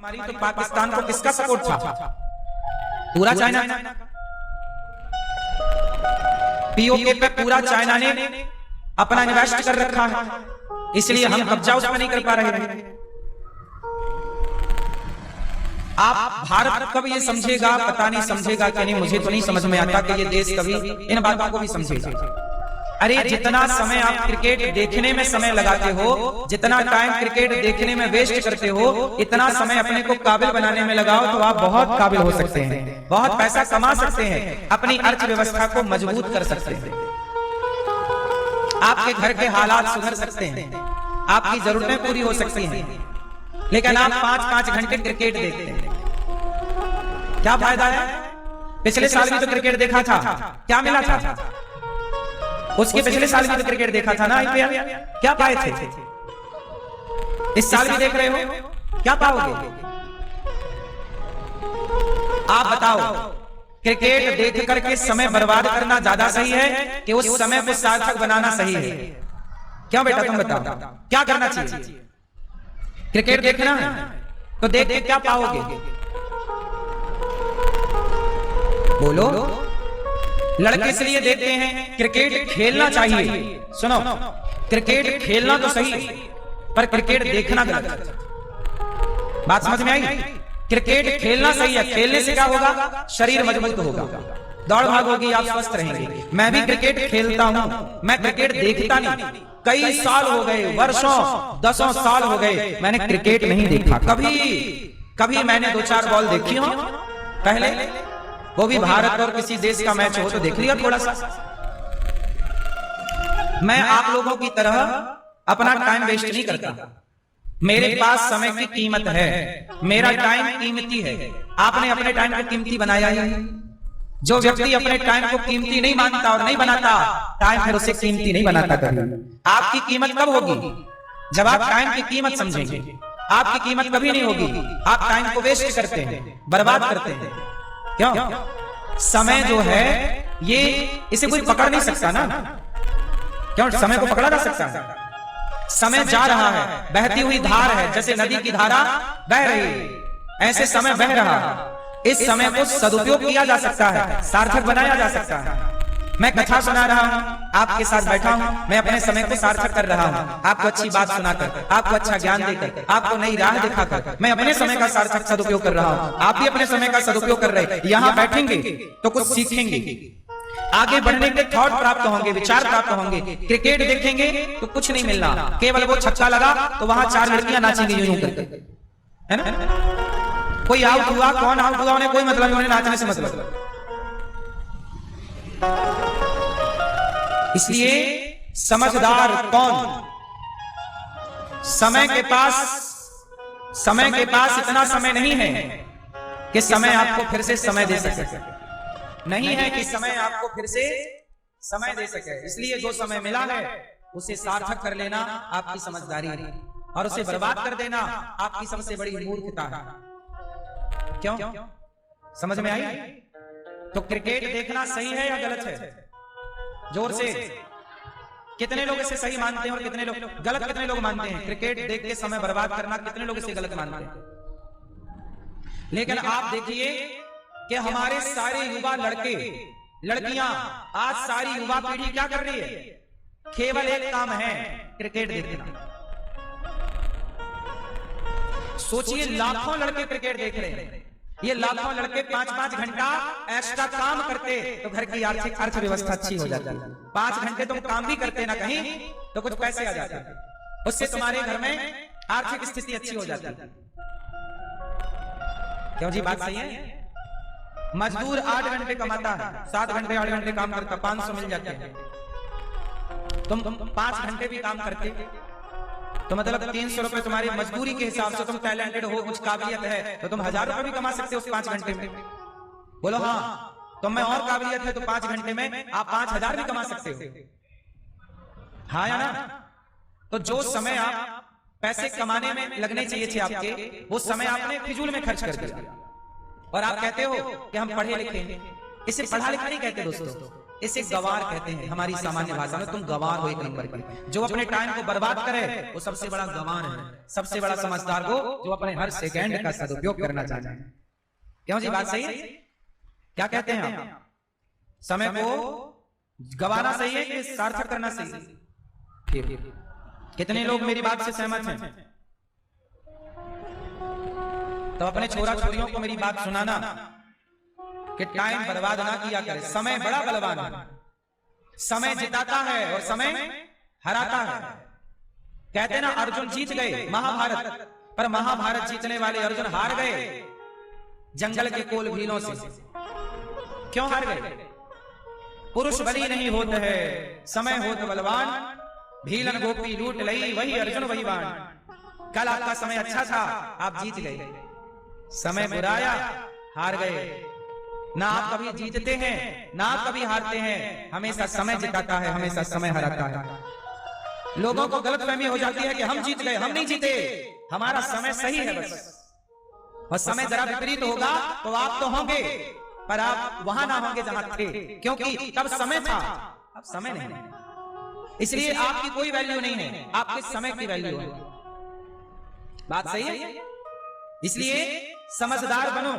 मारी तो पाकिस्तान को किसका सपोर्ट था? पूरा चाइना। पीओके पे पूरा चाइना ने अपना इन्वेस्ट कर रखा है, इसलिए हम कब्जा उस पर नहीं कर पा रहे हैं। आप भारत कब ये समझेगा, पता नहीं समझेगा कि नहीं, मुझे तो नहीं समझ में आता कि ये देश कभी इन बातों को भी समझेगा। अरे जितना समय आप क्रिकेट देखने में समय लगाते हो, जितना टाइम क्रिकेट देखने में वेस्ट करते हो, इतना समय अपने को काबिल बनाने में लगाओ तो आप बहुत काबिल हो सकते हैं, बहुत पैसा कमा सकते हैं, अपनी अर्थव्यवस्था को मजबूत कर सकते हैं, आपके घर के हालात सुधर सकते हैं, आपकी जरूरतें पूरी हो सकती हैं। लेकिन आप 5-5 घंटे क्रिकेट देखते हैं, क्या फायदा है? पिछले साल भी तो क्रिकेट देखा था, क्या मिला था? उसके पिछले साल भी तो क्रिकेट देखा था ना, आईपीएल, क्या पाए थे? इस साल भी देख रहे हो, क्या पाओगे? आप बताओ, क्रिकेट देख करके समय बर्बाद करना ज्यादा सही है कि उस समय को सार्थक बनाना सही है? क्यों बेटा, तुम बताओ क्या करना चाहिए? क्रिकेट देखना है तो देख के क्या पाओगे? बोलो। लड़के इसलिए देखते हैं, क्रिकेट खेलना चाहिए। सुनो, क्रिकेट खेलना तो सही, पर क्रिकेट देखना गलत है। बात समझ में आई? क्रिकेट खेलना सही है, खेलने से क्या होगा? शरीर मजबूत होगा, दौड़ भाग होगी, आप स्वस्थ रहेंगे। मैं भी क्रिकेट खेलता हूं, मैं क्रिकेट देखता नहीं, कई साल हो गए, वर्षों 10 साल हो गए मैंने क्रिकेट नहीं देखा। कभी मैंने 2-4 बॉल देखी हो पहले, वो भी भारत और किसी देश का मैच हो तो देख लिया थोड़ा सा। मैं आप लोगों की तरह अपना टाइम वेस्ट नहीं करता, मेरे पास समय की कीमत है, मेरा टाइम कीमती है। आपने अपने टाइम को कीमती बनाया है? जो व्यक्ति अपने टाइम को कीमती नहीं मानता और नहीं बनाता, टाइम फिर उसे कीमती नहीं बनाता कभी। आपकी कीमत कब होगी? जब आप टाइम की कीमत समझेंगे। आपकी कीमत कभी नहीं होगी, आप टाइम को वेस्ट करते हैं, बर्बाद करते हैं। क्यों? समय जो है ये, इसे कोई पकड़ नहीं सकता ना। क्यों? समय को पकड़ा जा सकता है? समय जा रहा है, बहती हुई धार है, जैसे नदी की धारा बह रही है, ऐसे समय बह रहा है। इस समय को सदुपयोग किया जा सकता है, सार्थक बनाया जा सकता है। मैं कथा सुना रहा हूं, आपके साथ बैठा हूं, मैं अपने समय को सार्थक कर रहा हूं, आपको अच्छी बात सुनाकर, आपको अच्छा ज्ञान देकर, आपको नई राह दिखाकर मैं अपने समय का सार्थक सदुपयोग कर रहा हूं। आप भी अपने समय का सदुपयोग कर रहे हैं। यहां बैठेंगे तो कुछ सीखेंगे, आगे बढ़ने के थॉट प्राप्त होंगे, विचार प्राप्त होंगे। क्रिकेट देखेंगे तो कुछ नहीं मिलना, केवल वो छक्का लगा तो वहां 4 लड़कियां नाचेंगी यूं करके, है ना? कोई आउट हुआ, कौन आउट हुआ उन्हें कोई मतलब नहीं, उन्हें नाचने से मतलब। इसलिए समझदार कौन? समय के पास इतना समय नहीं है कि समय आपको फिर से समय दे सके, नहीं है कि समय आपको फिर से समय दे सके। इसलिए जो समय मिला है उसे सार्थक कर लेना आपकी समझदारी है, और उसे बर्बाद कर देना आपकी सबसे बड़ी मूर्खता है। क्यों? समझ में आई? तो क्रिकेट देखना सही है या गलत है? जोर से। कितने लोग इसे सही मानते हैं और कितने लोग गलत? कितने लोग मानते हैं क्रिकेट देख के समय बर्बाद करना? कितने लोग इसे गलत मानते हैं? लेकिन आप देखिए कि हमारे सारे युवा लड़के लड़कियां, आज सारी युवा पीढ़ी क्या कर रही है? केवल एक काम है, क्रिकेट देखना। सोचिए, लाखों लड़के क्रिकेट देख रहे हैं। ये लाखों लड़के 5-5 घंटा एक्स्ट्रा काम करते तो घर की आर्थिक अर्थव्यवस्था अच्छी हो जाती। 5 घंटे तुम काम भी करते ना कहीं तो कुछ पैसे आ जाते, उससे तुम्हारे घर में आर्थिक स्थिति अच्छी हो जाती। क्यों जी? बात सही है। मजदूर 8 घंटे कमाता है, 7 घंटे 8 घंटे काम करता, 500 मिल जाते हैं। तुम 5 घंटे भी काम करते तो मतलब 300 रुपए तुम्हारी मजदूरी के हिसाब से, तुम टैलेंटेड हो, कुछ काबिलियत है तो तुम 1000 रुपए भी कमा सकते हो उस 5 घंटे में। बोलो हाँ। तुम में और काबिलियत है तो 5 घंटे में आप 5000 भी कमा सकते हो, हाँ या ना? तो जो समय आप पैसे कमाने में लगने चाहिए थे आपके, वो समय आपने फिजूल में खर्च कर दिया। और आप कहते हो कि हम पढ़े लिखे हैं। इसे पढ़ा लिखा नहीं कहते दोस्तों, इसे गवार कहते हैं हमारी सामान्य भाषा में। तुम गवार हो एक नंबर की। जो अपने टाइम को बर्बाद करे वो सबसे बड़ा गवार है। सबसे बड़ा समझदार वो जो अपने हर सेकंड का सदुपयोग करना चाहते हैं। क्यों जी, बात सही है? क्या कहते हैं आप? समय को गवाना सही है कि सार्थक करना सही है? कितने लोग मेरी बात से सहमत हैं? तो अपने छोरा छोरियों को मेरी बात सुनाना कि टाइम बर्बाद ना किया करे। समय बड़ा बलवान है। समय जिताता है और समय हराता है। कहते ना अर्जुन जीत गए महाभारत, पर महाभारत जीतने वाले अर्जुन हार गए जंगल के कोल भीलों से। क्यों हार गए? पुरुष बली नहीं होते है, समय होत बलवान। भीलन गोपी लूट लई, वही अर्जुन वही बाण। कल आपका समय अच्छा था, आप जीत गए। समय बुराया, हार गए। ना आप कभी जीतते हैं ना आप कभी हारते हैं। हमेशा समय जिताता है, हमेशा समय हराता है। लोगों को गलतफहमी हो जाती है कि हम जीत गए, हम नहीं जीते, हमारा समय सही है बस। और समय जरा विपरीत होगा तो आप तो होंगे, पर आप वहां ना होंगे जहां थे, क्योंकि तब समय था, अब समय नहीं। इसलिए आपकी कोई वैल्यू नहीं है, आपके समय की वैल्यू है। बात सही है? इसलिए समझदार बनो।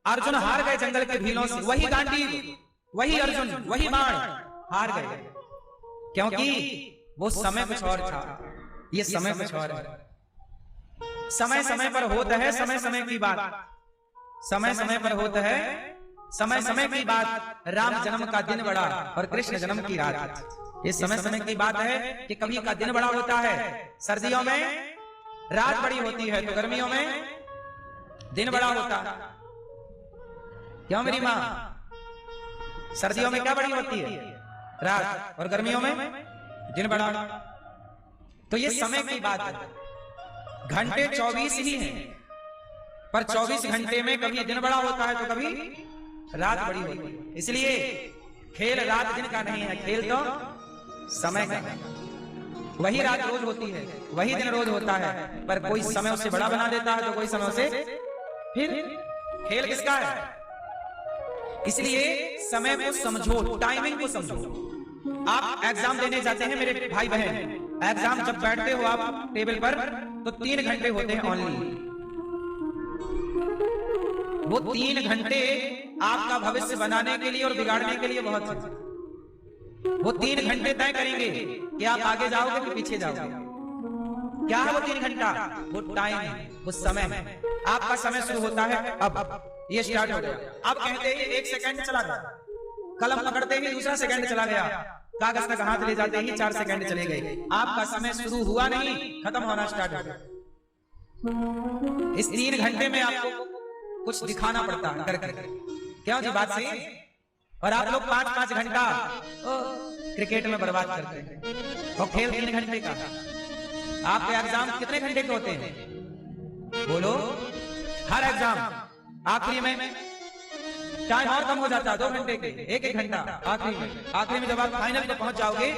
अर्जुन हार गए जंगल के भीलों से, वही गांडीव, वही अर्जुन, वही बाण हार गए, क्योंकि वो समय कुछ और था, ये समय कुछ और है। समय समय पर होता है समय समय की बात, समय समय पर होता है समय समय की बात। राम जन्म का दिन बड़ा और कृष्ण जन्म की रात, ये समय समय की बात है कि कभी का दिन बड़ा होता है, सर्दियों में रात बड़ी होती है, तो गर्मियों में दिन बड़ा होता है। क्यों मेरी मां? सर्दियों में क्या बड़ी होती है? रात, और गर्मियों में दिन बड़ा। तो ये समय की बात है। घंटे 24 ही हैं, पर 24 घंटे में कभी दिन बड़ा होता है तो कभी रात बड़ी होती है। इसलिए खेल रात दिन का नहीं है, खेल तो समय का है। वही रात रोज होती है, वही दिन रोज होता है, पर कोई समय उसे बड़ा बना देता है तो कोई समय उसे, फिर खेल किसका है? इसलिए समय को समझो, टाइमिंग को समझो। आप एग्जाम देने जाते हैं मेरे भाई बहन, एग्जाम जब बैठते हो आप टेबल पर तो 3 घंटे होते हैं ओनली। वो 3 घंटे आपका भविष्य बनाने के लिए और बिगाड़ने के लिए बहुत है। वो 3 घंटे तय करेंगे कि आप आगे जाओगे कि पीछे जाओगे। क्या है वो 3 घंटा? वो टाइम है, वो समय है। आपका समय शुरू होता है अब, ये स्टार्ट हो गया। अब कहते ही 1 सेकंड चला गया, कलम पकड़ते ही दूसरा सेकंड चला गया, कागज तक हाथ ले जाते ही 4 सेकंड चले गए। आपका समय शुरू हुआ नहीं, खत्म होना स्टार्ट हो गया। इस 3 घंटे में आपको कुछ दिखाना पड़ता है करके। क्यों जी, बात सही? और आप लोग 5-5 घंटा क्रिकेट में बर्बाद करते हैं, और खेल 3 घंटे का। आपके एग्जाम कितने घंटे के होते हैं? बोलो। हर एग्जाम आखिरी में टाइम और कम हो जाता है, 2 घंटे के, 1-1 घंटा आखिरी में जब आप फाइनल पे पहुंच जाओगे,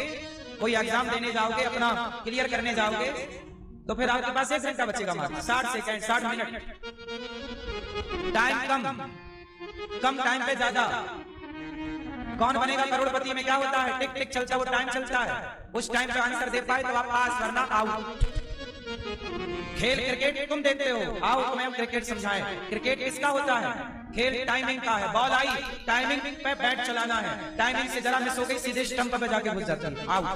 कोई एग्जाम देने जाओगे, अपना क्लियर करने जाओगे, तो फिर आपके पास 1 घंटा बचेगा मात्र, 60 सेकंड, 60 मिनट। टाइम कम टाइम पे ज्यादा। कौन बनेगा करोड़पति में क्या होता है? टिक टिक चलता, वो टाइम चलता है। उस टाइम पे आंसर दे पाए तो आप पास, वरना आउट। खेल क्रिकेट तुम देखते हो, आओ तुम्हें हम क्रिकेट समझाएं। क्रिकेट किसका होता है? खेल टाइमिंग का है। बॉल आई, टाइमिंग पे बैट चलाना है, टाइमिंग से जरा मिस हो गई, सीधे स्टंप पे जाके घुस जाती है, आउट।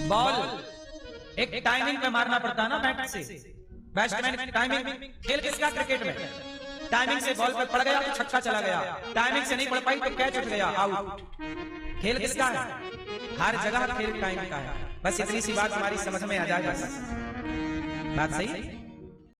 बॉल एक टाइमिंग पे मारना पड़ता है ना बैट से, बैट्समैन टाइमिंग। खेल किसका? क्रिकेट में टाइमिंग से बॉल पे पड़ गया तो छक्का चला गया, टाइमिंग से नहीं पड़ पाई तो कैच उठ गया, आउट। खेल किसका है? हर जगह खेल टाइम का है। बस इतनी सी बात हमारी समझ में आ जाए, बस। बात सही है?